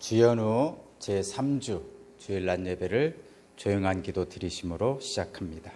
주연후 제3주 주일날 예배를 조용한 기도 드리심으로 시작합니다.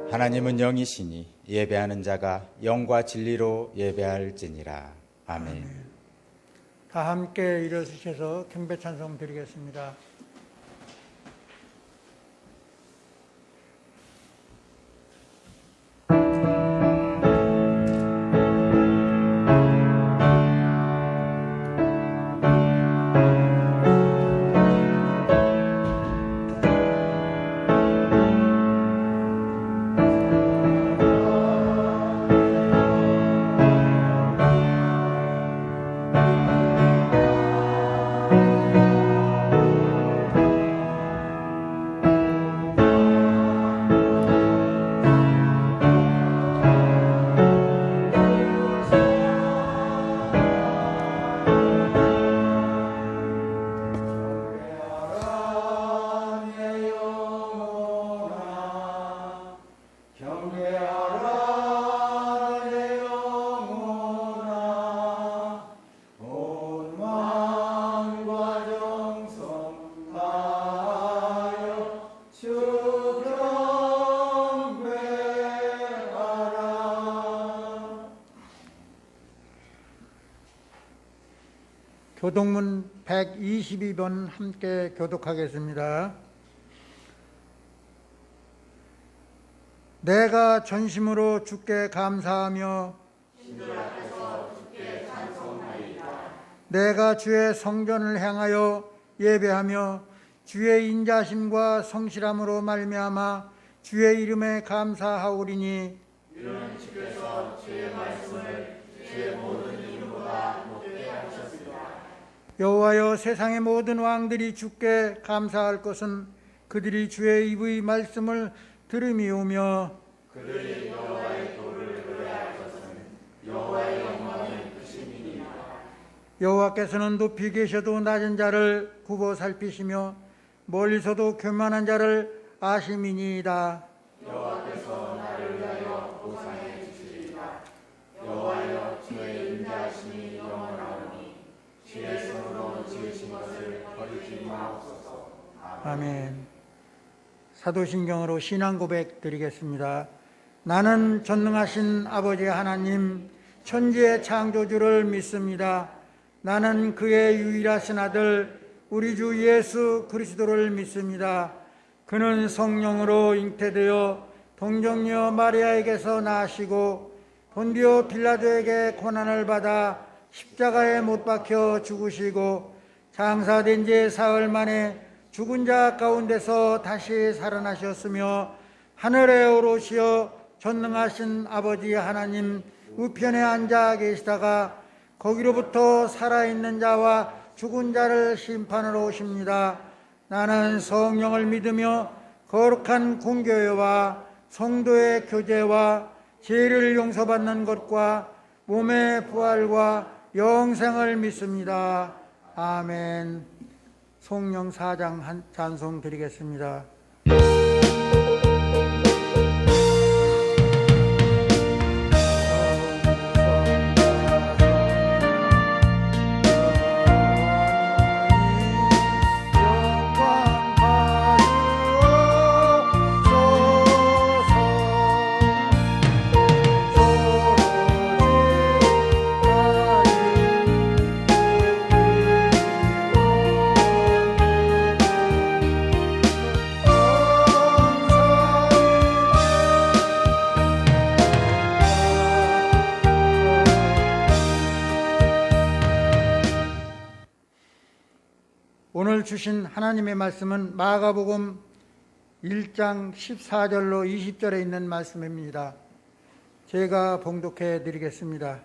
하나님은 영이시니 예배하는 자가 영과 진리로 예배할지니라. 아멘. 다 함께 일어서셔서 경배 찬송 드리겠습니다. 교독문 122번 함께 교독하겠습니다. 내가 전심으로 주께 감사하며 내가 주의 성전을 향하여 예배하며 주의 인자심과 성실함으로 말미암아 주의 이름에 감사하오리니 이는 주께서 주의 말씀을 주의 모든 이름보다 높게 하셨습니다. 여호와여, 세상의 모든 왕들이 주께 감사할 것은 그들이 주의 입의 말씀을 들음이오며 그들이 여호와의 도를 노래할 것은 여호와의 영광이 크심이니라. 여호와께서는 높이 계셔도 낮은 자를 굽어 살피시며 멀리서도 교만한 자를 아심이니이다. 여호와께서 나를 위하여 보상해 주시리라. 여호와여, 주의 인자하심이 영원하오니 주의 손으로 지으신 것을 버리지 마옵소서. 아멘. 사도신경으로 신앙 고백 드리겠습니다. 나는 전능하신 아버지 하나님, 천지의 창조주를 믿습니다. 나는 그의 유일하신 아들 우리 주 예수 그리스도를 믿습니다. 그는 성령으로 잉태되어 동정녀 마리아에게서 나시고 본디오 빌라도에게 고난을 받아 십자가에 못 박혀 죽으시고 장사된 지 사흘 만에 죽은 자 가운데서 다시 살아나셨으며 하늘에 오르시어 전능하신 아버지 하나님 우편에 앉아 계시다가 거기로부터 살아있는 자와 죽은 자를 심판하러 오십니다. 나는 성령을 믿으며 거룩한 공교회와 성도의 교제와 죄를 용서받는 것과 몸의 부활과 영생을 믿습니다. 아멘. 성령 4장 찬송 드리겠습니다. 오늘 주신 하나님의 말씀은 마가복음 1장 14절로 20절에 있는 말씀입니다. 제가 봉독해 드리겠습니다.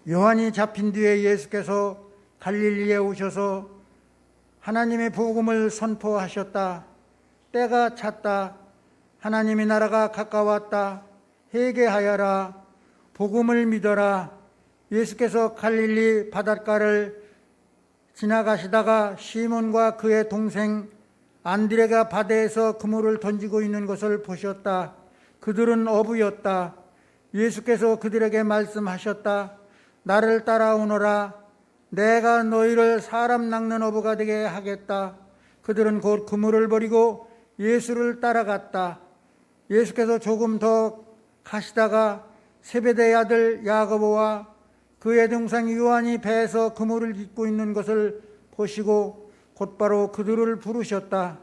요한이 잡힌 뒤에 예수께서 갈릴리에 오셔서 하나님의 복음을 선포하셨다. 때가 찼다. 하나님의 나라가 가까웠다. 회개하여라. 복음을 믿어라. 예수께서 갈릴리 바닷가를 지나가시다가 시몬과 그의 동생 안드레가 바다에서 그물을 던지고 있는 것을 보셨다. 그들은 어부였다. 예수께서 그들에게 말씀하셨다. 나를 따라오너라. 내가 너희를 사람 낚는 어부가 되게 하겠다. 그들은 곧 그물을 버리고 예수를 따라갔다. 예수께서 조금 더 가시다가 세베대의 아들 야고보와 그의 동생 요한이 배에서 그물을 깃고 있는 것을 보시고 곧바로 그들을 부르셨다.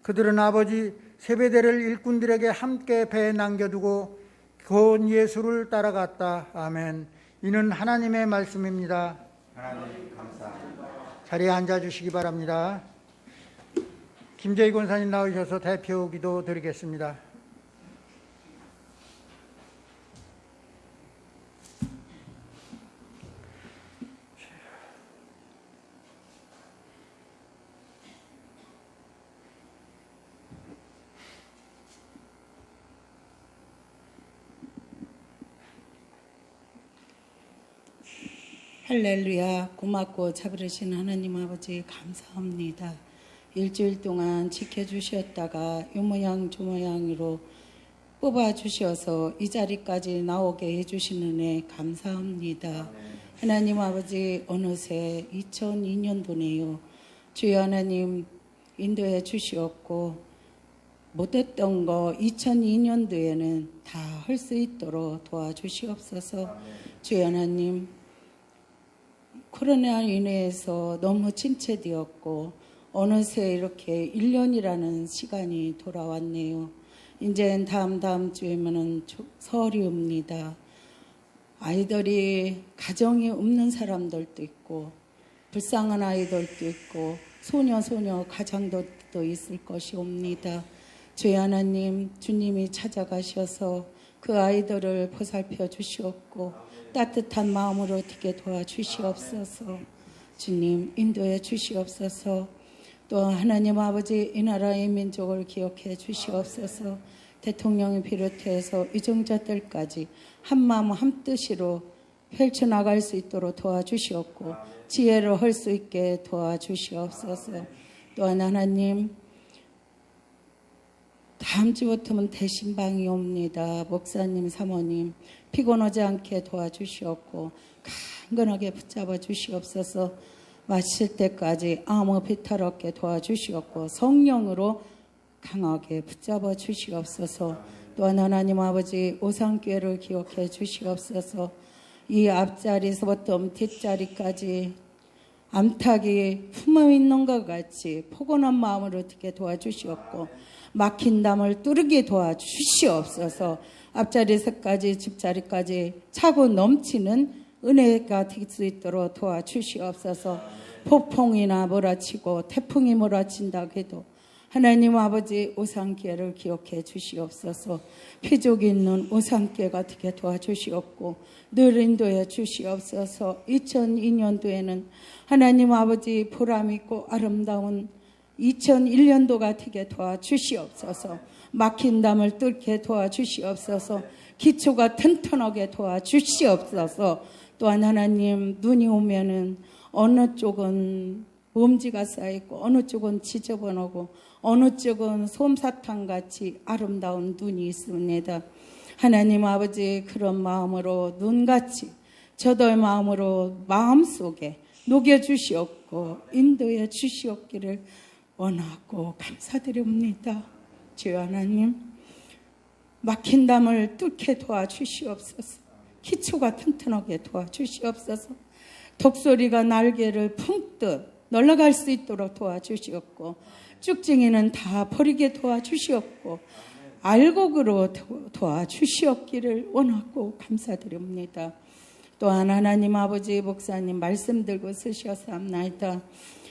그들은 아버지 세베대를 일꾼들에게 함께 배에 남겨두고 곧 예수를 따라갔다. 아멘. 이는 하나님의 말씀입니다. 하나님 감사합니다. 자리에 앉아주시기 바랍니다. 김재희 권사님 나오셔서 대표 기도 드리겠습니다. 할렐루야. 고맙고 자비르신 하나님 아버지 감사합니다. 일주일 동안 지켜주셨다가 요 모양 저 모양으로 뽑아주셔서 이 자리까지 나오게 해주신 은혜 감사합니다. 하나님 아버지 어느새 2002년도네요. 주여 하나님 인도해 주시었고 못했던 거 2002년도에는 다 할 수 있도록 도와주시옵소서. 주여 하나님 코로나로 인해서 너무 침체되었고 어느새 이렇게 1년이라는 시간이 돌아왔네요. 이제 다음 주에는 설이 옵니다. 아이들이 가정이 없는 사람들도 있고 불쌍한 아이들도 있고 소녀 가장들도 있을 것이옵니다. 주여 하나님 주님이 찾아가셔서 그 아이들을 보살펴 주시옵고 따뜻한 마음으로 어떻게 도와주시옵소서. 주님 인도해 주시옵소서. 또 하나님 아버지 이 나라의 민족을 기억해 주시옵소서. 대통령을 비롯해서 유정자들까지 한마음 한뜻으로 펼쳐나갈 수 있도록 도와주시옵고 지혜로 할 수 있게 도와주시옵소서. 또한 하나님 다음 주부터는 대신방이 옵니다. 목사님 사모님 피곤하지 않게 도와주시옵고 강건하게 붙잡아 주시옵소서. 마칠 때까지 아무 비탈 없게 도와주시옵고 성령으로 강하게 붙잡아 주시옵소서. 또한 하나님 아버지 오상교회를 기억해 주시옵소서. 이 앞자리에서부터 뒷자리까지 암탉이 품어 있는 것 같이 포근한 마음으로 어떻게 도와주시옵고 막힌 담을 뚫게 도와주시옵소서. 앞자리에서까지 뒷자리까지 차고 넘치는 은혜가 될 수 있도록 도와주시옵소서. 폭풍이나 몰아치고 태풍이 몰아친다고 해도 하나님 아버지 오상교회를 기억해 주시옵소서. 피족 있는 오상교회가 되게 도와주시옵고 늘 인도해 주시옵소서. 2002년도에는 하나님 아버지 보람있고 아름다운 2001년도가 되게 도와주시옵소서. 막힌 담을 뚫게 도와주시옵소서. 기초가 튼튼하게 도와주시옵소서. 또한 하나님 눈이 오면은 어느 쪽은 먼지가 쌓이고 어느 쪽은 지저분하고 어느 쪽은 솜사탕같이 아름다운 눈이 있습니다. 하나님 아버지 그런 마음으로 눈같이 저도의 마음으로 마음속에 녹여주시옵고 인도해 주시옵기를 원하고 감사드립니다. 주여 하나님 막힌 담을 뚫게 도와주시옵소서. 기초가 튼튼하게 도와주시옵소서. 독소리가 날개를 품듯 놀러갈 수 있도록 도와주시옵고 쭉증이는 다 버리게 도와주시옵고 알곡으로 도와주시옵기를 원하고 감사드립니다. 또한 하나님 아버지 목사님 말씀 들고 쓰셨사옵나이다.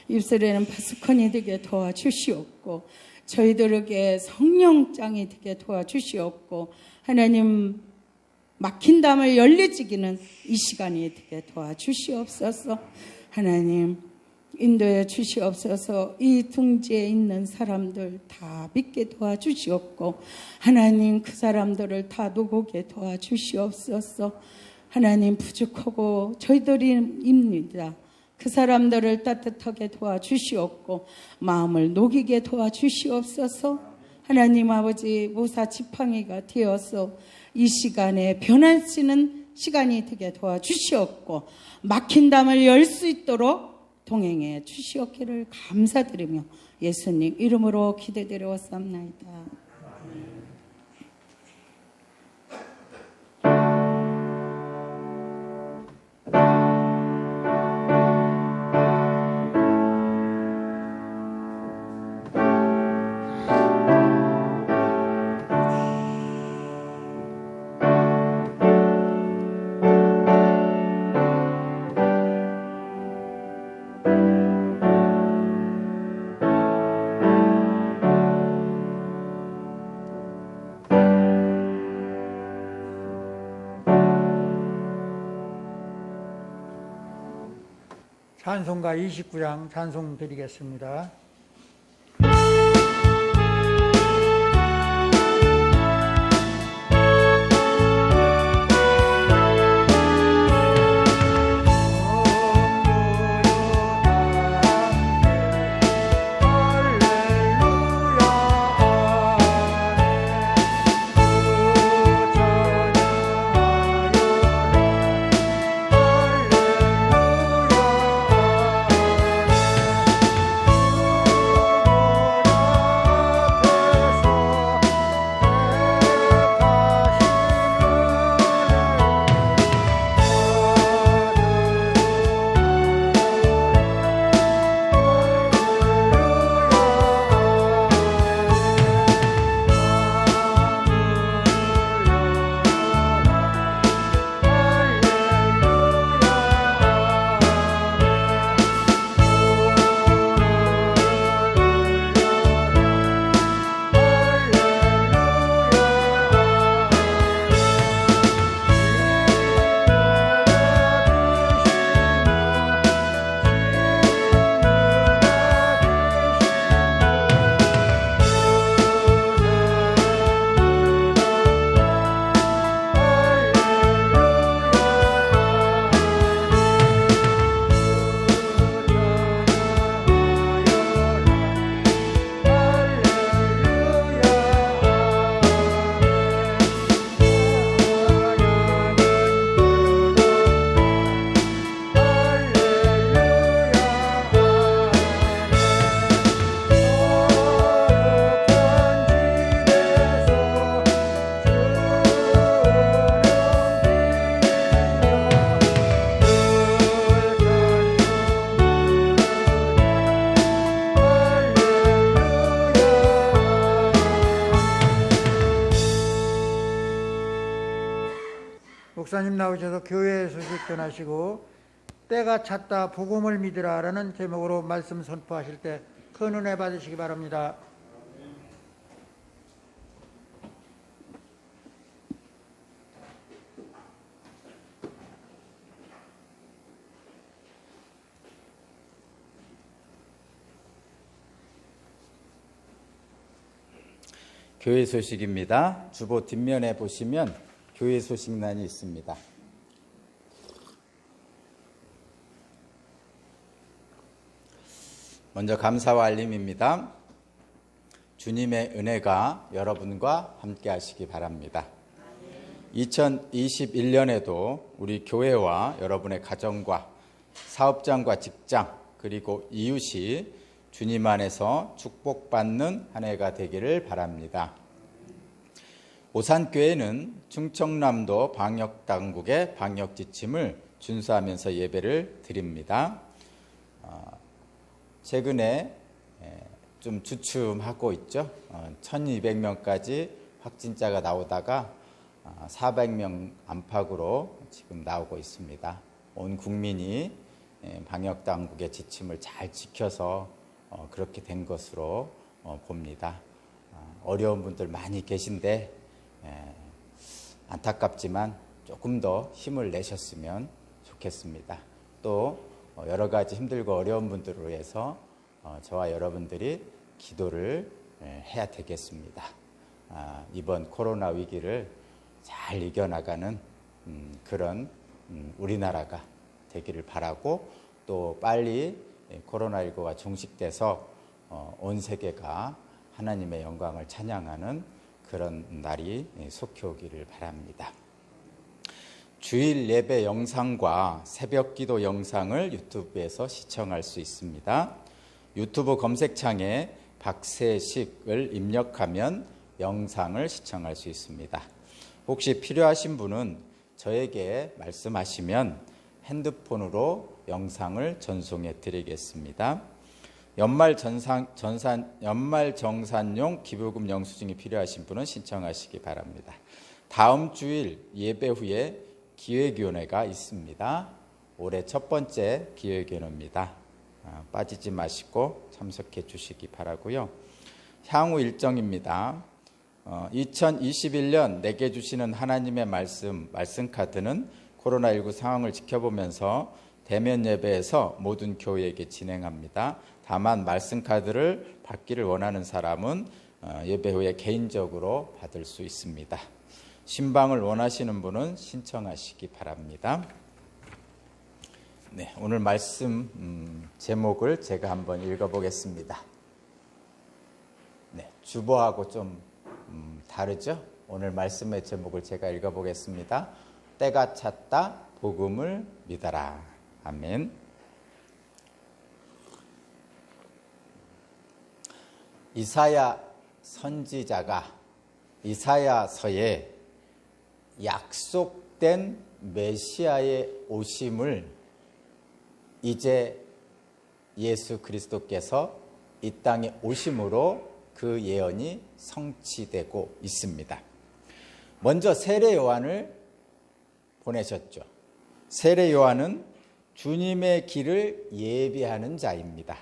입술에는 파수꾼이 되게 도와주시옵고 저희들에게 성령장이 되게 도와주시옵고 하나님 막힌 담을 열려지기는 이 시간이 되게 도와주시옵소서. 하나님 인도해 주시옵소서. 이 둥지에 있는 사람들 다 믿게 도와주시옵고 하나님 그 사람들을 다 누구게 도와주시옵소서. 하나님 부족하고 저희들입니다. 그 사람들을 따뜻하게 도와주시옵고 마음을 녹이게 도와주시옵소서. 하나님 아버지 모사 지팡이가 되어서 이 시간에 변화시는 시간이 되게 도와주시옵고 막힌 담을 열 수 있도록 동행해 주시옵기를 감사드리며 예수님 이름으로 기도드려왔사옵나이다. 찬송가 29장 찬송 드리겠습니다. 목사님 나오셔서 교회 소식 전하시고 때가 찼다 복음을 믿으라 라는 제목으로 말씀 선포하실 때 큰 은혜 받으시기 바랍니다. 교회 소식입니다. 주보 뒷면에 보시면 교회 소식란이 있습니다. 먼저 감사와 알림입니다. 주님의 은혜가 여러분과 함께 하시기 바랍니다. 2021년에도 우리 교회와 여러분의 가정과 사업장과 직장 그리고 이웃이 주님 안에서 축복받는 한 해가 되기를 바랍니다. 오산교회는 충청남도 방역당국의 방역 지침을 준수하면서 예배를 드립니다. 최근에 좀 주춤하고 있죠. 1200명까지 확진자가 나오다가 400명 안팎으로 지금 나오고 있습니다. 온 국민이 방역 당국의 지침을 잘 지켜서 그렇게 된 것으로 봅니다. 어려운 분들 많이 계신데 안타깝지만 조금 더 힘을 내셨으면 좋겠습니다. 또 여러 가지 힘들고 어려운 분들을 위해서 저와 여러분들이 기도를 해야 되겠습니다. 이번 코로나 위기를 잘 이겨나가는 그런 우리나라가 되기를 바라고, 또 빨리 코로나19가 종식돼서 온 세계가 하나님의 영광을 찬양하는 그런 날이 속히 오기를 바랍니다. 주일 예배 영상과 새벽 기도 영상을 유튜브에서 시청할 수 있습니다. 유튜브 검색창에 박세식을 입력하면 영상을 시청할 수 있습니다. 혹시 필요하신 분은 저에게 말씀하시면 핸드폰으로 영상을 전송해 드리겠습니다. 연말 정산용 기부금 영수증이 필요하신 분은 신청하시기 바랍니다. 다음 주일 예배 후에 기획위원회가 있습니다. 올해 첫 번째 기획위원회입니다. 빠지지 마시고 참석해 주시기 바라고요. 향후 일정입니다. 2021년 내게 주시는 하나님의 말씀 카드는 코로나19 상황을 지켜보면서 대면 예배에서 모든 교회에게 진행합니다. 다만 말씀 카드를 받기를 원하는 사람은 예배 후에 개인적으로 받을 수 있습니다. 신방을 원하시는 분은 신청하시기 바랍니다. 네, 오늘 말씀 제목을 제가 한번 읽어보겠습니다. 네, 주보하고 좀 다르죠? 오늘 말씀의 제목을 제가 읽어보겠습니다. 때가 찼다, 복음을 믿어라. 아멘. 이사야 선지자가 이사야서에 약속된 메시아의 오심을 이제 예수 그리스도께서 이 땅에 오심으로 그 예언이 성취되고 있습니다. 먼저 세례 요한을 보내셨죠. 세례 요한은 주님의 길을 예비하는 자입니다.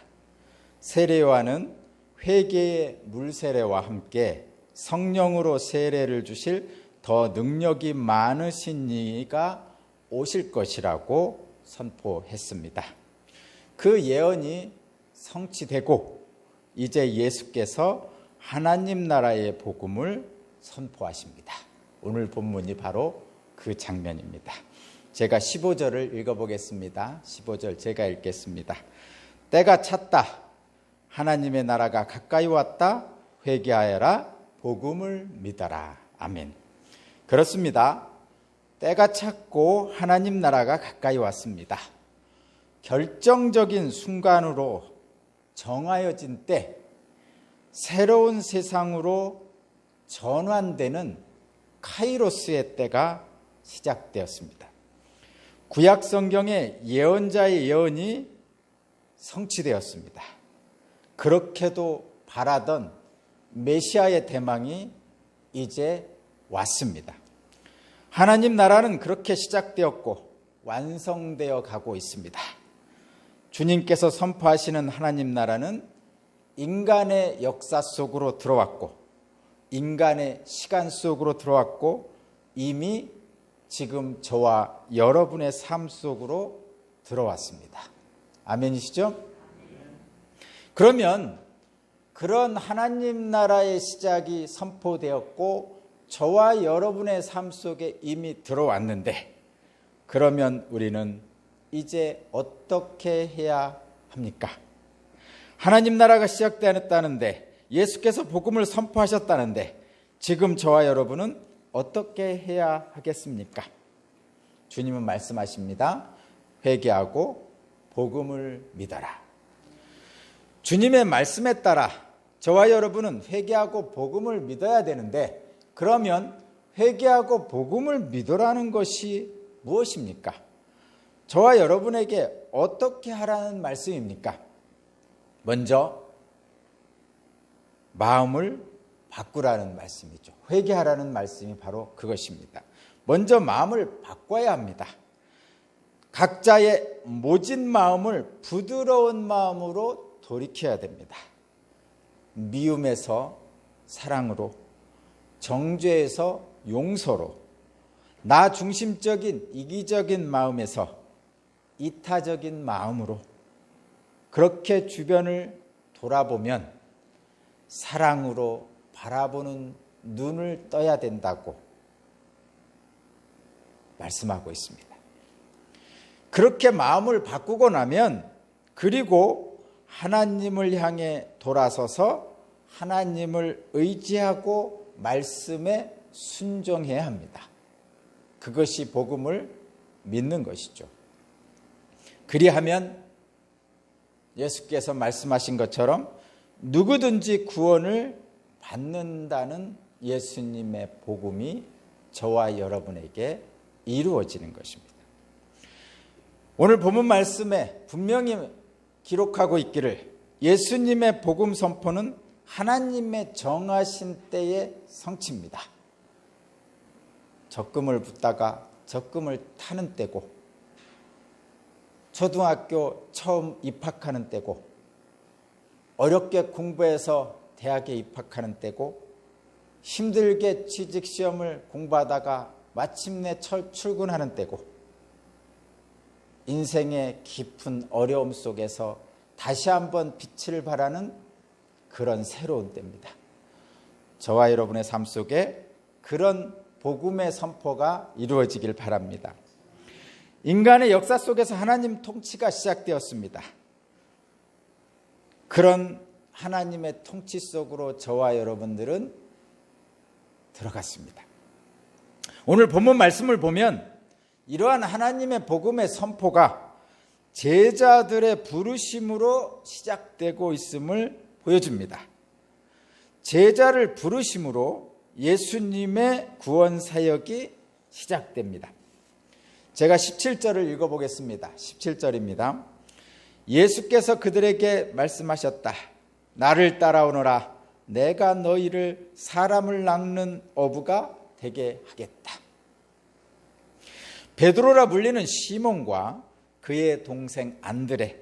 세례 요한은 회개의 물세례와 함께 성령으로 세례를 주실 더 능력이 많으신 이가 오실 것이라고 선포했습니다. 그 예언이 성취되고 이제 예수께서 하나님 나라의 복음을 선포하십니다. 오늘 본문이 바로 그 장면입니다. 제가 15절을 읽어보겠습니다. 15절 제가 읽겠습니다. 때가 찼다. 하나님의 나라가 가까이 왔다. 회개하여라. 복음을 믿어라. 아멘. 그렇습니다. 때가 찼고 하나님 나라가 가까이 왔습니다. 결정적인 순간으로 정하여진 때, 새로운 세상으로 전환되는 카이로스의 때가 시작되었습니다. 구약 성경의 예언자의 예언이 성취되었습니다. 그렇게도 바라던 메시아의 대망이 이제 왔습니다. 하나님 나라는 그렇게 시작되었고 완성되어 가고 있습니다. 주님께서 선포하시는 하나님 나라는 인간의 역사 속으로 들어왔고 인간의 시간 속으로 들어왔고 이미 지금 저와 여러분의 삶 속으로 들어왔습니다. 아멘이시죠? 그러면 그런 하나님 나라의 시작이 선포되었고 저와 여러분의 삶 속에 이미 들어왔는데, 그러면 우리는 이제 어떻게 해야 합니까? 하나님 나라가 시작되었다는데, 예수께서 복음을 선포하셨다는데 지금 저와 여러분은 어떻게 해야 하겠습니까? 주님은 말씀하십니다. 회개하고 복음을 믿어라. 주님의 말씀에 따라 저와 여러분은 회개하고 복음을 믿어야 되는데, 그러면 회개하고 복음을 믿으라는 것이 무엇입니까? 저와 여러분에게 어떻게 하라는 말씀입니까? 먼저 마음을 바꾸라는 말씀이죠. 회개하라는 말씀이 바로 그것입니다. 먼저 마음을 바꿔야 합니다. 각자의 모진 마음을 부드러운 마음으로 돌이켜야 됩니다. 미움에서 사랑으로, 정죄에서 용서로, 나 중심적인 이기적인 마음에서 이타적인 마음으로 그렇게 주변을 돌아보면 사랑으로 바라보는 눈을 떠야 된다고 말씀하고 있습니다. 그렇게 마음을 바꾸고 나면 그리고 하나님을 향해 돌아서서 하나님을 의지하고 말씀에 순종해야 합니다. 그것이 복음을 믿는 것이죠. 그리하면 예수께서 말씀하신 것처럼 누구든지 구원을 받는다는 예수님의 복음이 저와 여러분에게 이루어지는 것입니다. 오늘 본문 말씀에 분명히 기록하고 있기를 예수님의 복음 선포는 하나님의 정하신 때의 성취입니다. 적금을 붓다가 적금을 타는 때고, 초등학교 처음 입학하는 때고, 어렵게 공부해서 대학에 입학하는 때고, 힘들게 취직시험을 공부하다가 마침내 출근하는 때고, 인생의 깊은 어려움 속에서 다시 한번 빛을 발하는 그런 새로운 때입니다. 저와 여러분의 삶 속에 그런 복음의 선포가 이루어지길 바랍니다. 인간의 역사 속에서 하나님 통치가 시작되었습니다. 그런 하나님의 통치 속으로 저와 여러분들은 들어갔습니다. 오늘 본문 말씀을 보면 이러한 하나님의 복음의 선포가 제자들의 부르심으로 시작되고 있음을 보여줍니다. 제자를 부르심으로 예수님의 구원 사역이 시작됩니다. 제가 17절을 읽어보겠습니다. 17절입니다. 예수께서 그들에게 말씀하셨다. 나를 따라오너라. 내가 너희를 사람을 낚는 어부가 되게 하겠다. 베드로라 불리는 시몬과 그의 동생 안드레,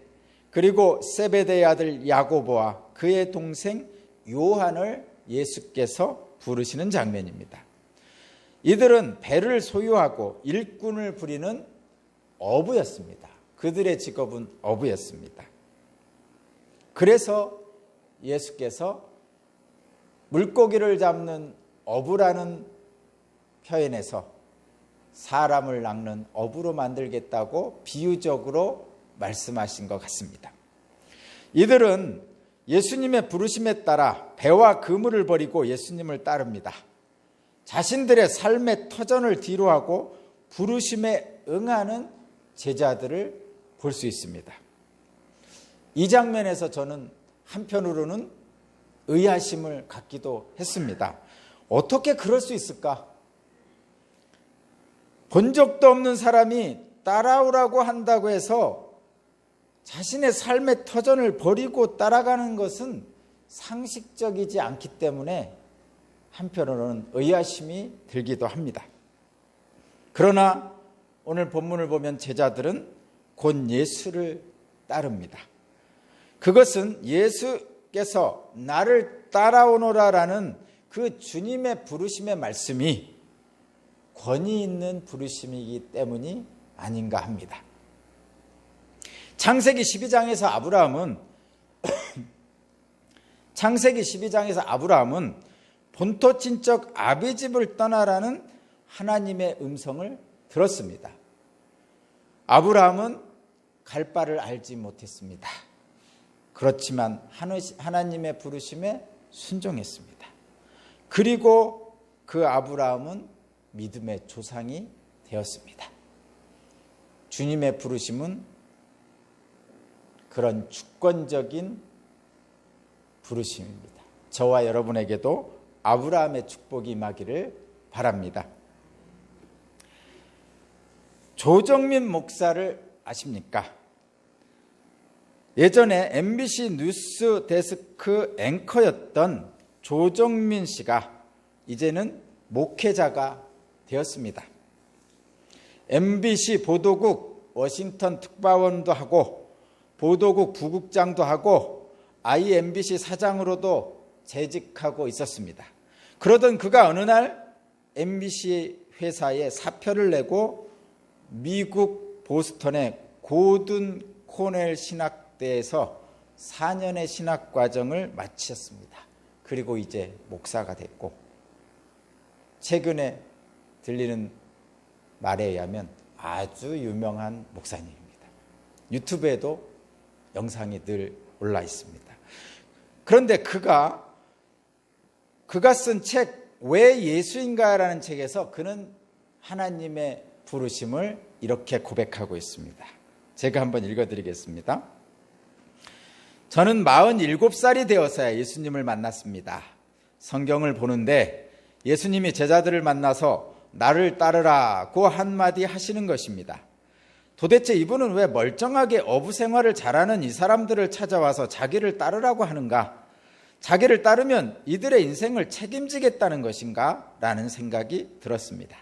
그리고 세베대의 아들 야고보와 그의 동생 요한을 예수께서 부르시는 장면입니다. 이들은 배를 소유하고 일꾼을 부리는 어부였습니다. 그들의 직업은 어부였습니다. 그래서 예수께서 물고기를 잡는 어부라는 표현에서 사람을 낚는 어부로 만들겠다고 비유적으로 말씀하신 것 같습니다. 이들은 예수님의 부르심에 따라 배와 그물을 버리고 예수님을 따릅니다. 자신들의 삶의 터전을 뒤로하고 부르심에 응하는 제자들을 볼 수 있습니다. 이 장면에서 저는 한편으로는 의아심을 갖기도 했습니다. 어떻게 그럴 수 있을까? 본 적도 없는 사람이 따라오라고 한다고 해서 자신의 삶의 터전을 버리고 따라가는 것은 상식적이지 않기 때문에 한편으로는 의아심이 들기도 합니다. 그러나 오늘 본문을 보면 제자들은 곧 예수를 따릅니다. 그것은 예수께서 나를 따라오너라라는 그 주님의 부르심의 말씀이 권위 있는 부르심이기 때문이 아닌가 합니다. 창세기 12장에서 아브라함은 본토 친척 아비집을 떠나라는 하나님의 음성을 들었습니다. 아브라함은 갈 바를 알지 못했습니다. 그렇지만 하나님의 부르심에 순종했습니다. 그리고 그 아브라함은 믿음의 조상이 되었습니다. 주님의 부르심은 그런 주권적인 부르심입니다. 저와 여러분에게도 아브라함의 축복이 임하기를 바랍니다. 조정민 목사를 아십니까? 예전에 MBC 뉴스 데스크 앵커였던 조정민 씨가 이제는 목회자가 되었습니다. MBC 보도국 워싱턴 특파원도 하고 보도국 부국장도 하고 IMBC 사장으로도 재직하고 있었습니다. 그러던 그가 어느 날 MBC 회사에 사표를 내고 미국 보스턴의 고든 코넬 신학대에서 4년의 신학 과정을 마쳤습니다. 그리고 이제 목사가 됐고, 최근에 들리는 말에 의하면 아주 유명한 목사님입니다. 유튜브에도 영상이 늘 올라 있습니다. 그런데 그가 쓴 책 왜 예수인가라는 책에서 그는 하나님의 부르심을 이렇게 고백하고 있습니다. 제가 한번 읽어드리겠습니다. 저는 47살이 되어서야 예수님을 만났습니다. 성경을 보는데 예수님이 제자들을 만나서 나를 따르라고 한마디 하시는 것입니다. 도대체 이분은 왜 멀쩡하게 어부 생활을 잘하는 이 사람들을 찾아와서 자기를 따르라고 하는가? 자기를 따르면 이들의 인생을 책임지겠다는 것인가? 라는 생각이 들었습니다.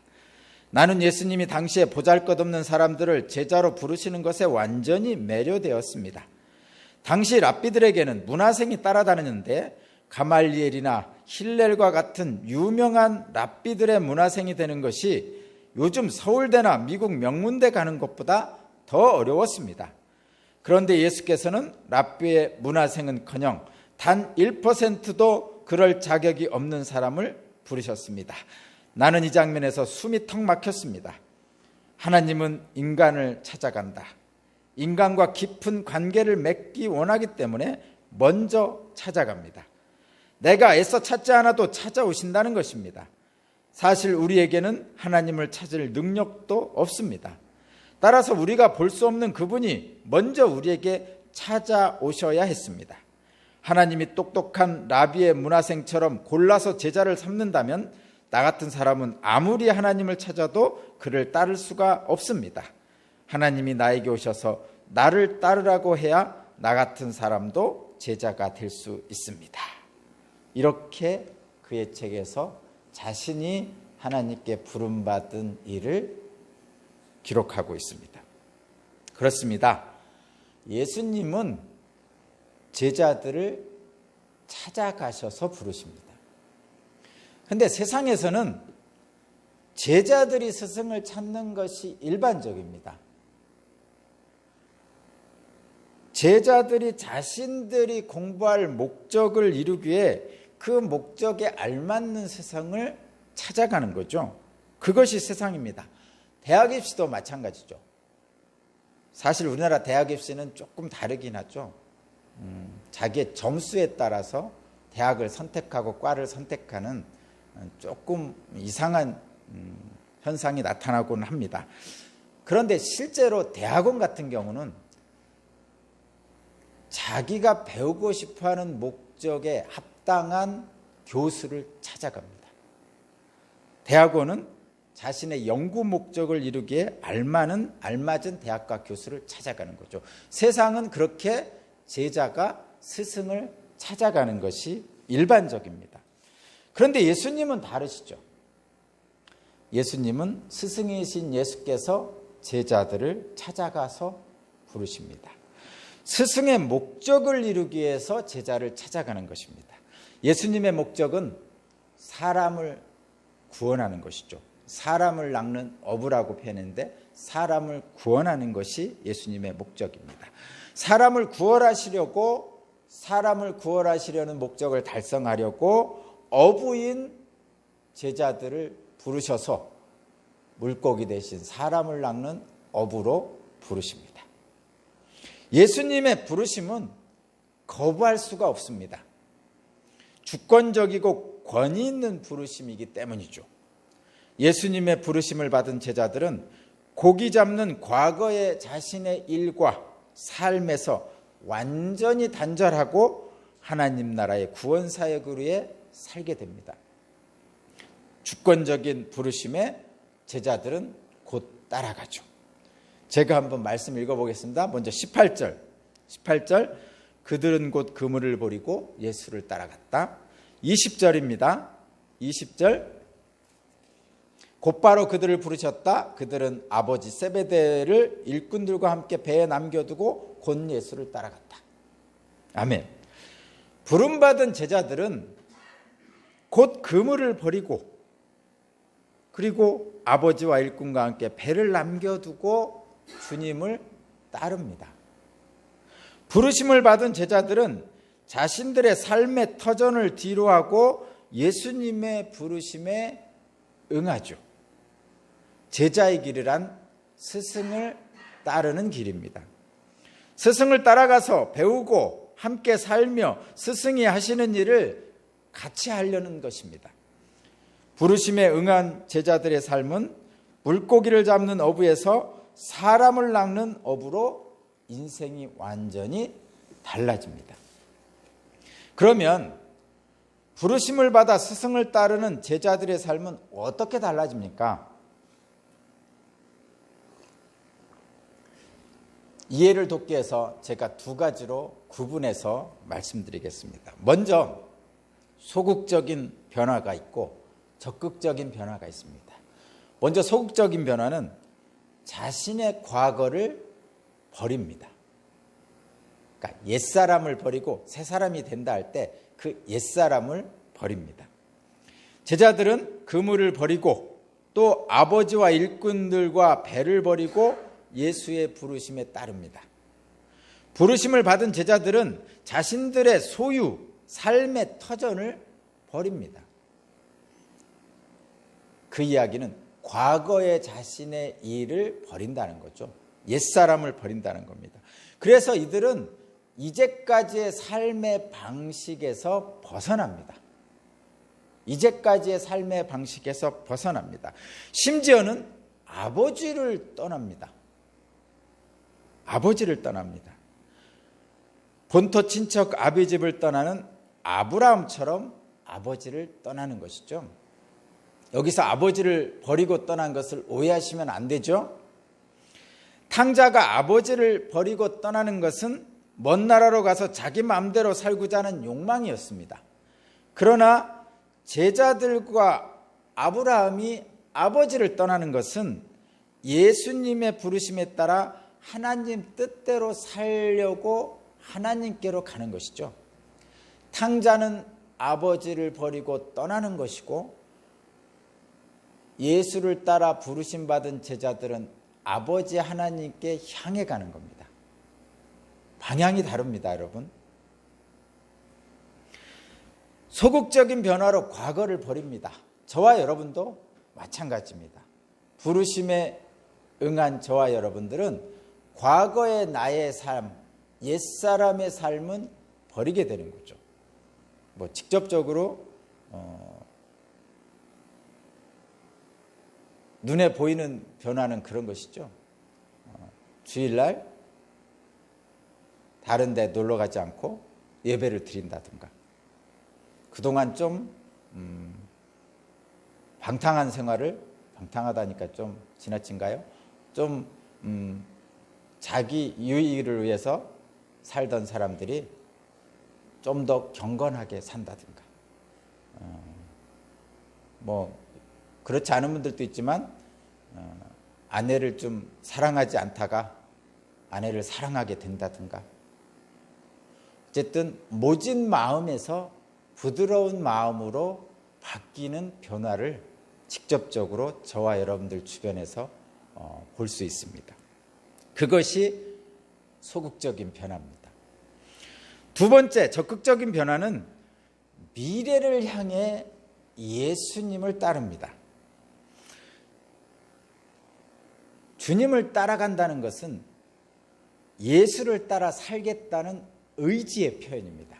나는 예수님이 당시에 보잘것없는 사람들을 제자로 부르시는 것에 완전히 매료되었습니다. 당시 랍비들에게는 문화생이 따라다니는데 가말리엘이나 힐렐과 같은 유명한 랍비들의 문화생이 되는 것이 요즘 서울대나 미국 명문대 가는 것보다 더 어려웠습니다. 그런데 예수께서는 랍비의 문화생은커녕 단 1%도 그럴 자격이 없는 사람을 부르셨습니다. 나는 이 장면에서 숨이 턱 막혔습니다. 하나님은 인간을 찾아간다. 인간과 깊은 관계를 맺기 원하기 때문에 먼저 찾아갑니다. 내가 애써 찾지 않아도 찾아오신다는 것입니다. 사실 우리에게는 하나님을 찾을 능력도 없습니다. 따라서 우리가 볼 수 없는 그분이 먼저 우리에게 찾아오셔야 했습니다. 하나님이 똑똑한 라비의 문화생처럼 골라서 제자를 삼는다면 나 같은 사람은 아무리 하나님을 찾아도 그를 따를 수가 없습니다. 하나님이 나에게 오셔서 나를 따르라고 해야 나 같은 사람도 제자가 될 수 있습니다. 이렇게 그의 책에서 자신이 하나님께 부름받은 일을 기록하고 있습니다. 그렇습니다. 예수님은 제자들을 찾아가셔서 부르십니다. 그런데 세상에서는 제자들이 스승을 찾는 것이 일반적입니다. 제자들이 자신들이 공부할 목적을 이루기 위해 그 목적에 알맞는 스승을 찾아가는 거죠. 그것이 세상입니다. 대학 입시도 마찬가지죠. 사실 우리나라 대학 입시는 조금 다르긴 하죠. 자기의 점수에 따라서 대학을 선택하고 과를 선택하는 조금 이상한 현상이 나타나곤 합니다. 그런데 실제로 대학원 같은 경우는 자기가 배우고 싶어하는 목적에 합당한 교수를 찾아갑니다. 대학원은 자신의 연구 목적을 이루기에 알맞은 대학과 교수를 찾아가는 거죠. 세상은 그렇게 제자가 스승을 찾아가는 것이 일반적입니다. 그런데 예수님은 다르시죠. 예수님은 스승이신 예수께서 제자들을 찾아가서 부르십니다. 스승의 목적을 이루기 위해서 제자를 찾아가는 것입니다. 예수님의 목적은 사람을 구원하는 것이죠. 사람을 낚는 어부라고 표현했는데 사람을 구원하는 것이 예수님의 목적입니다. 사람을 구원하시려는 목적을 달성하려고 어부인 제자들을 부르셔서 물고기 대신 사람을 낚는 어부로 부르십니다. 예수님의 부르심은 거부할 수가 없습니다. 주권적이고 권위 있는 부르심이기 때문이죠. 예수님의 부르심을 받은 제자들은 고기 잡는 과거의 자신의 일과 삶에서 완전히 단절하고 하나님 나라의 구원 사역을 위해 살게 됩니다. 주권적인 부르심에 제자들은 곧 따라가죠. 제가 한번 말씀 읽어보겠습니다. 먼저 18절 18절, 그들은 곧 그물을 버리고 예수를 따라갔다. 20절입니다. 20절, 곧바로 그들을 부르셨다. 그들은 아버지 세베대를 일꾼들과 함께 배에 남겨두고 곧 예수를 따라갔다. 아멘. 부름받은 제자들은 곧 그물을 버리고 그리고 아버지와 일꾼과 함께 배를 남겨두고 주님을 따릅니다. 부르심을 받은 제자들은 자신들의 삶의 터전을 뒤로하고 예수님의 부르심에 응하죠. 제자의 길이란 스승을 따르는 길입니다. 스승을 따라가서 배우고 함께 살며 스승이 하시는 일을 같이 하려는 것입니다. 부르심에 응한 제자들의 삶은 물고기를 잡는 어부에서 사람을 낚는 어부로 인생이 완전히 달라집니다. 그러면 부르심을 받아 스승을 따르는 제자들의 삶은 어떻게 달라집니까? 이해를 돕기 위해서 제가 두 가지로 구분해서 말씀드리겠습니다. 먼저 소극적인 변화가 있고 적극적인 변화가 있습니다. 먼저 소극적인 변화는 자신의 과거를 버립니다. 그러니까 옛사람을 버리고 새사람이 된다 할 때 그 옛사람을 버립니다. 제자들은 그물을 버리고 또 아버지와 일꾼들과 배를 버리고 예수의 부르심에 따릅니다. 부르심을 받은 제자들은 자신들의 소유, 삶의 터전을 버립니다. 그 이야기는 과거의 자신의 일을 버린다는 거죠. 옛사람을 버린다는 겁니다. 그래서 이들은 이제까지의 삶의 방식에서 벗어납니다. 이제까지의 삶의 방식에서 벗어납니다. 심지어는 아버지를 떠납니다. 아버지를 떠납니다. 본토 친척 아비집을 떠나는 아브라함처럼 아버지를 떠나는 것이죠. 여기서 아버지를 버리고 떠난 것을 오해하시면 안 되죠. 탕자가 아버지를 버리고 떠나는 것은 먼 나라로 가서 자기 마음대로 살고자 하는 욕망이었습니다. 그러나 제자들과 아브라함이 아버지를 떠나는 것은 예수님의 부르심에 따라 하나님 뜻대로 살려고 하나님께로 가는 것이죠. 탕자는 아버지를 버리고 떠나는 것이고 예수를 따라 부르심 받은 제자들은 아버지 하나님께 향해 가는 겁니다. 방향이 다릅니다, 여러분. 소극적인 변화로 과거를 버립니다. 저와 여러분도 마찬가지입니다. 부르심에 응한 저와 여러분들은 과거의 나의 삶, 옛사람의 삶은 버리게 되는 거죠. 직접적으로 눈에 보이는 변화는 그런 것이죠. 주일날 다른 데 놀러 가지 않고 예배를 드린다든가, 그동안 좀 방탕한 생활을, 방탕하다니까 좀 지나친가요? 좀 자기 유익을 위해서 살던 사람들이 좀 더 경건하게 산다든가, 그렇지 않은 분들도 있지만 아내를 좀 사랑하지 않다가 아내를 사랑하게 된다든가, 어쨌든 모진 마음에서 부드러운 마음으로 바뀌는 변화를 직접적으로 저와 여러분들 주변에서 볼 수 있습니다. 그것이 소극적인 변화입니다. 두 번째, 적극적인 변화는 미래를 향해 예수님을 따릅니다. 주님을 따라간다는 것은 예수를 따라 살겠다는 의지의 표현입니다.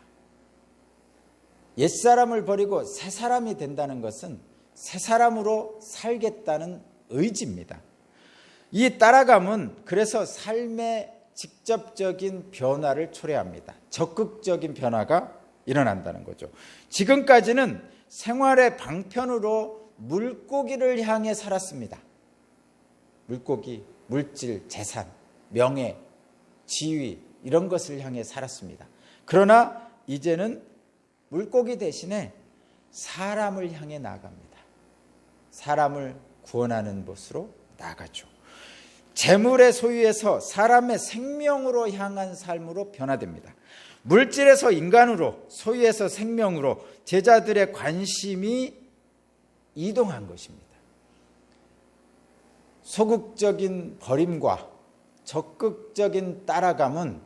옛사람을 버리고 새사람이 된다는 것은 새사람으로 살겠다는 의지입니다. 이 따라감은 그래서 삶의 직접적인 변화를 초래합니다. 적극적인 변화가 일어난다는 거죠. 지금까지는 생활의 방편으로 물고기를 향해 살았습니다. 물고기, 물질, 재산, 명예, 지위, 이런 것을 향해 살았습니다. 그러나 이제는 물고기 대신에 사람을 향해 나아갑니다. 사람을 구원하는 곳으로 나아가죠. 재물의 소유에서 사람의 생명으로 향한 삶으로 변화됩니다. 물질에서 인간으로, 소유에서 생명으로 제자들의 관심이 이동한 것입니다. 소극적인 버림과 적극적인 따라감은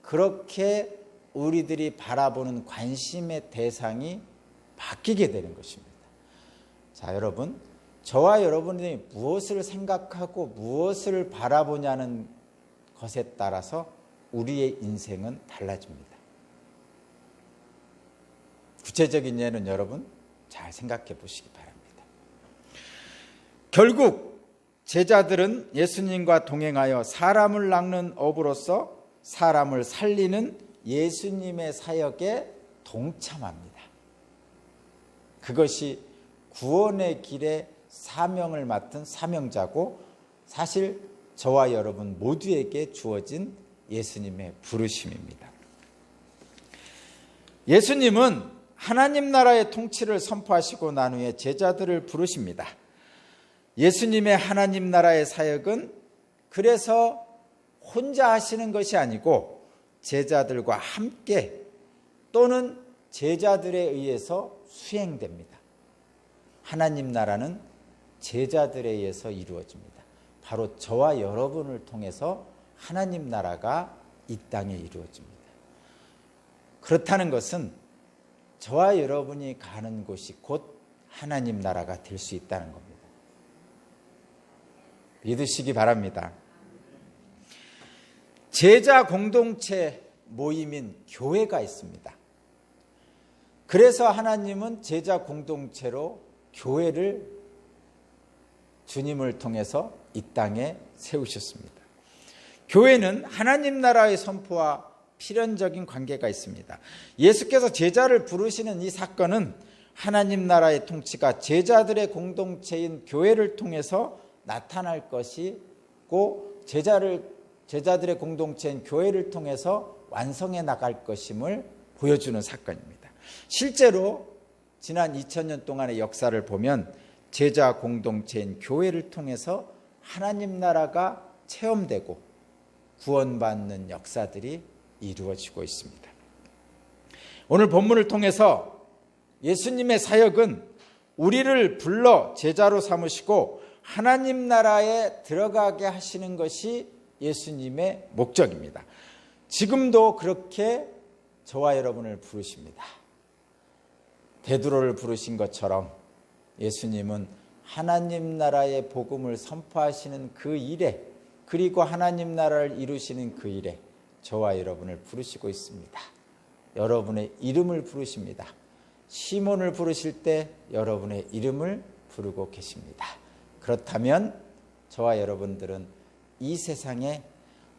그렇게 우리들이 바라보는 관심의 대상이 바뀌게 되는 것입니다. 자, 여러분, 저와 여러분이 무엇을 생각하고 무엇을 바라보냐는 것에 따라서 우리의 인생은 달라집니다. 구체적인 예는 여러분 잘 생각해 보시기 바랍니다. 결국 제자들은 예수님과 동행하여 사람을 낚는 어부로서 사람을 살리는 예수님의 사역에 동참합니다. 그것이 구원의 길에 사명을 맡은 사명자고 사실 저와 여러분 모두에게 주어진 예수님의 부르심입니다. 예수님은 하나님 나라의 통치를 선포하시고 난 후에 제자들을 부르십니다. 예수님의 하나님 나라의 사역은 그래서 혼자 하시는 것이 아니고 제자들과 함께 또는 제자들에 의해서 수행됩니다. 하나님 나라는 제자들에 의해서 이루어집니다. 바로 저와 여러분을 통해서 하나님 나라가 이 땅에 이루어집니다. 그렇다는 것은 저와 여러분이 가는 곳이 곧 하나님 나라가 될 수 있다는 겁니다. 믿으시기 바랍니다. 제자 공동체 모임인 교회가 있습니다. 그래서 하나님은 제자 공동체로 교회를 주님을 통해서 이 땅에 세우셨습니다. 교회는 하나님 나라의 선포와 필연적인 관계가 있습니다. 예수께서 제자를 부르시는 이 사건은 하나님 나라의 통치가 제자들의 공동체인 교회를 통해서 나타날 것이고 제자들의 공동체인 교회를 통해서 완성해 나갈 것임을 보여주는 사건입니다. 실제로 지난 2000년 동안의 역사를 보면 제자 공동체인 교회를 통해서 하나님 나라가 체험되고 구원받는 역사들이 이루어지고 있습니다. 오늘 본문을 통해서 예수님의 사역은 우리를 불러 제자로 삼으시고 하나님 나라에 들어가게 하시는 것이 예수님의 목적입니다. 지금도 그렇게 저와 여러분을 부르십니다. 베드로를 부르신 것처럼 예수님은 하나님 나라의 복음을 선포하시는 그 일에, 그리고 하나님 나라를 이루시는 그 일에 저와 여러분을 부르시고 있습니다. 여러분의 이름을 부르십니다. 시몬을 부르실 때 여러분의 이름을 부르고 계십니다. 그렇다면 저와 여러분들은 이 세상에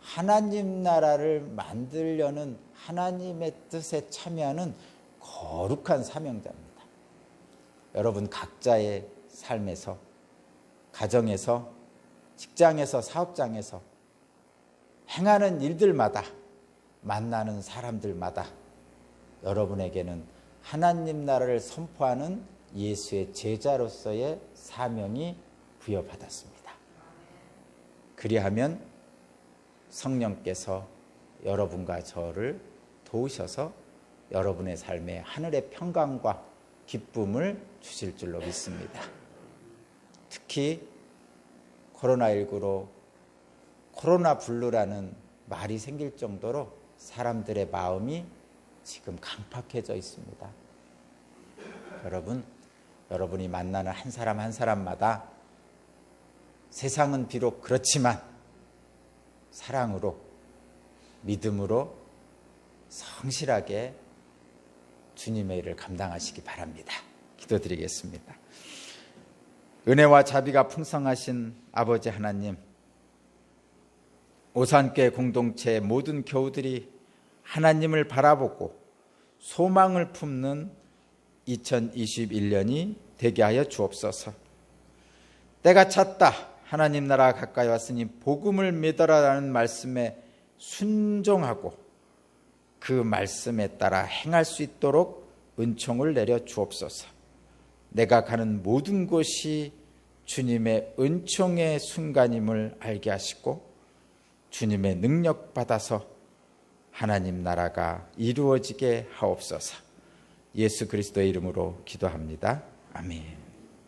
하나님 나라를 만들려는 하나님의 뜻에 참여하는 거룩한 사명자입니다. 여러분 각자의 삶에서, 가정에서, 직장에서, 사업장에서 행하는 일들마다, 만나는 사람들마다 여러분에게는 하나님 나라를 선포하는 예수의 제자로서의 사명이 부여받았습니다. 그리하면 성령께서 여러분과 저를 도우셔서 여러분의 삶에 하늘의 평강과 기쁨을 주실 줄로 믿습니다. 특히 코로나19로 코로나 블루라는 말이 생길 정도로 사람들의 마음이 지금 강팍해져 있습니다. 여러분이 만나는 한 사람 한 사람마다 세상은 비록 그렇지만 사랑으로, 믿음으로 성실하게 주님의 일을 감당하시기 바랍니다. 기도드리겠습니다. 은혜와 자비가 풍성하신 아버지 하나님, 오산교회 공동체의 모든 교우들이 하나님을 바라보고 소망을 품는 2021년이 되게 하여 주옵소서. 때가 찼다, 하나님 나라가 가까이 왔으니 복음을 믿어라라는 말씀에 순종하고 그 말씀에 따라 행할 수 있도록 은총을 내려 주옵소서. 내가 가는 모든 곳이 주님의 은총의 순간임을 알게 하시고 주님의 능력 받아서 하나님 나라가 이루어지게 하옵소서. 예수 그리스도의 이름으로 기도합니다. 아멘.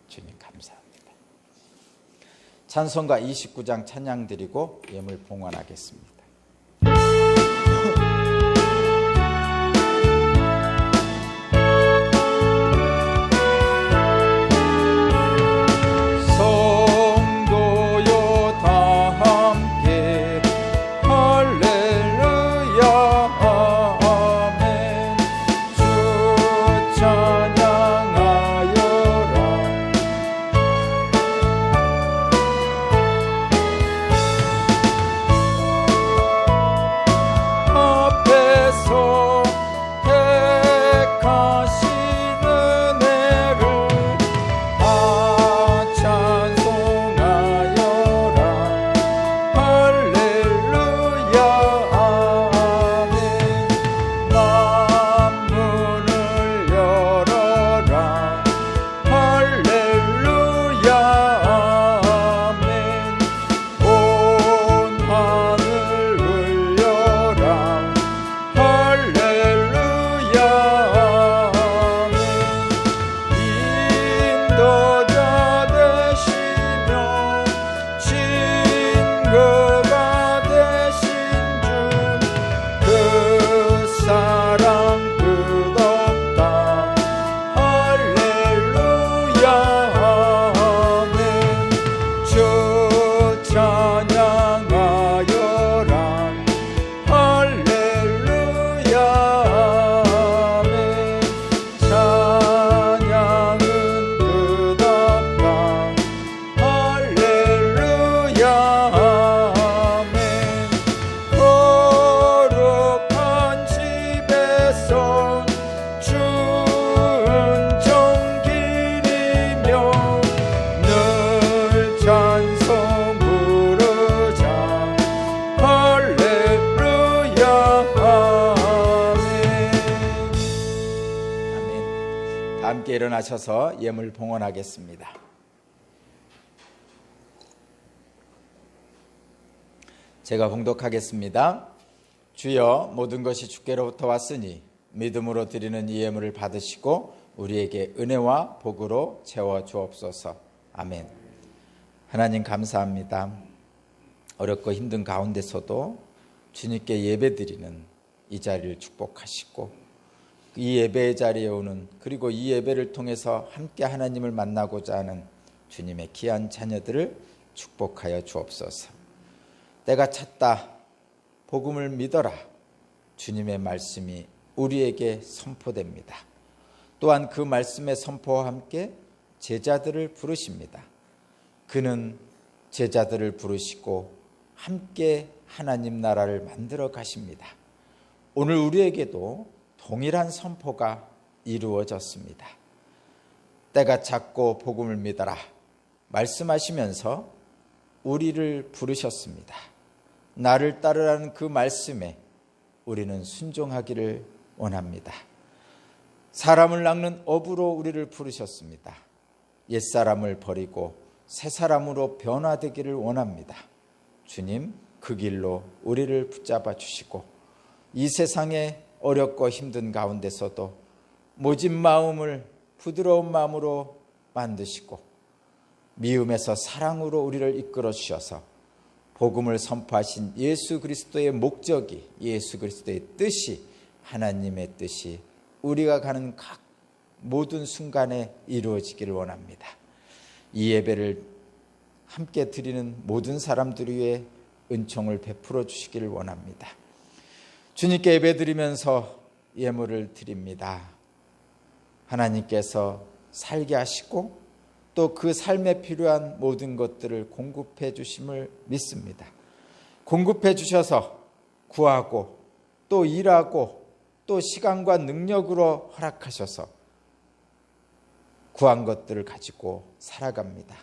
주님 감사합니다. 찬송가 29장 찬양 드리고 예물 봉헌하겠습니다. 함께 일어나셔서 예물 봉헌하겠습니다. 제가 봉독하겠습니다. 주여, 모든 것이 주께로부터 왔으니 믿음으로 드리는 이 예물을 받으시고 우리에게 은혜와 복으로 채워 주옵소서. 아멘. 하나님 감사합니다. 어렵고 힘든 가운데서도 주님께 예배드리는 이 자리를 축복하시고 이 예배의 자리에 오는, 그리고 이 예배를 통해서 함께 하나님을 만나고자 하는 주님의 귀한 자녀들을 축복하여 주옵소서. 때가 찼다, 복음을 믿어라, 주님의 말씀이 우리에게 선포됩니다. 또한 그 말씀의 선포와 함께 제자들을 부르십니다. 그는 제자들을 부르시고 함께 하나님 나라를 만들어 가십니다. 오늘 우리에게도 동일한 선포가 이루어졌습니다. 때가 찼고 복음을 믿어라 말씀하시면서 우리를 부르셨습니다. 나를 따르라는 그 말씀에 우리는 순종하기를 원합니다. 사람을 낚는 업으로 우리를 부르셨습니다. 옛사람을 버리고 새사람으로 변화되기를 원합니다. 주님, 그 길로 우리를 붙잡아 주시고 이 세상에 어렵고 힘든 가운데서도 모진 마음을 부드러운 마음으로 만드시고 미움에서 사랑으로 우리를 이끌어 주셔서 복음을 선포하신 예수 그리스도의 목적이, 예수 그리스도의 뜻이, 하나님의 뜻이 우리가 가는 각 모든 순간에 이루어지기를 원합니다. 이 예배를 함께 드리는 모든 사람들 위해 은총을 베풀어 주시기를 원합니다. 주님께 예배드리면서 예물을 드립니다. 하나님께서 살게 하시고 또 그 삶에 필요한 모든 것들을 공급해 주심을 믿습니다. 공급해 주셔서 구하고 또 일하고 또 시간과 능력으로 허락하셔서 구한 것들을 가지고 살아갑니다.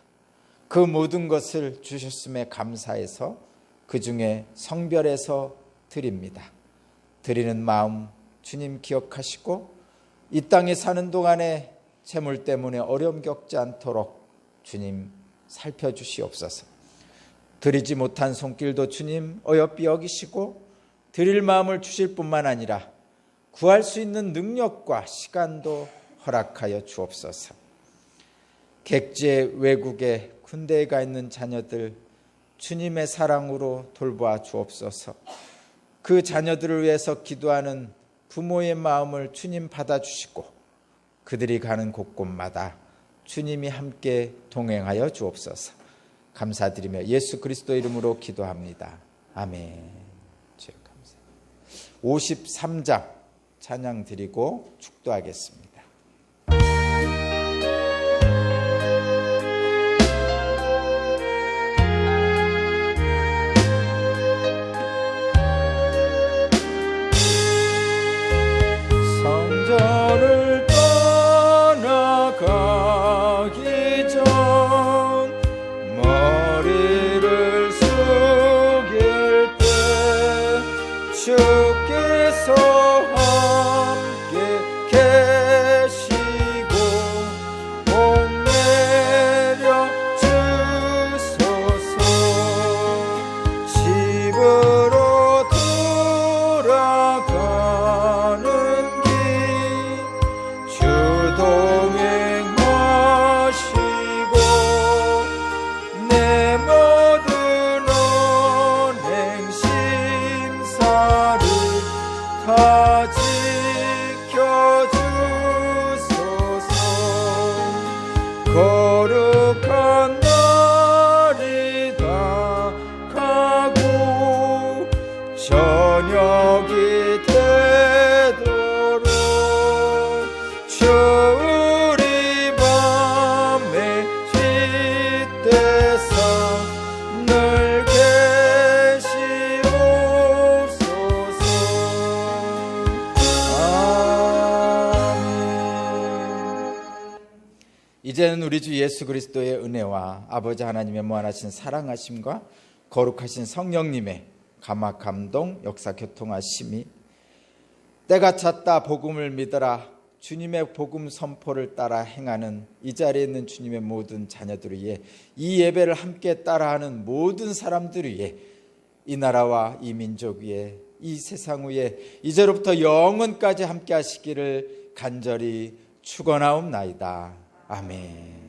그 모든 것을 주셨음에 감사해서 그 중에 성별에서 드립니다. 드리는 마음 주님 기억하시고 이 땅에 사는 동안에 재물 때문에 어려움 겪지 않도록 주님 살펴주시옵소서. 드리지 못한 손길도 주님 어여삐 여기시고 드릴 마음을 주실 뿐만 아니라 구할 수 있는 능력과 시간도 허락하여 주옵소서. 객지의 외국에 군대에 가 있는 자녀들 주님의 사랑으로 돌보아 주옵소서. 그 자녀들을 위해서 기도하는 부모의 마음을 주님 받아주시고 그들이 가는 곳곳마다 주님이 함께 동행하여 주옵소서. 감사드리며 예수 그리스도 이름으로 기도합니다. 아멘. 주여 감사합니다. 53장 찬양 드리고 축도하겠습니다. 성전을 떠나가기 전 머리를 숙일 때 주께서 함께 계시고 복 내려 주소서. 집으로 돌아가는 길 주 동행하시고 내 모든 언행 심사를 다 지켜주소서. 거룩한 날이 다가고 저녁이 되도록 주리 밤에 뒷대서 늘 계시옵소서. 아멘. 이제는 우리 주 예수 그리스도의 은혜와 아버지 하나님의 무한하신 사랑하심과 거룩하신 성령님의 감화 감동 역사 교통하심이 때가 찼다 복음을 믿어라 주님의 복음 선포를 따라 행하는 이 자리에 있는 주님의 모든 자녀들 위해 이 예배를 함께 따라하는 모든 사람들 위해 이 나라와 이 민족 위에 이 세상 위에 이제로부터 영원까지 함께 하시기를 간절히 축원하옵나이다. 아멘.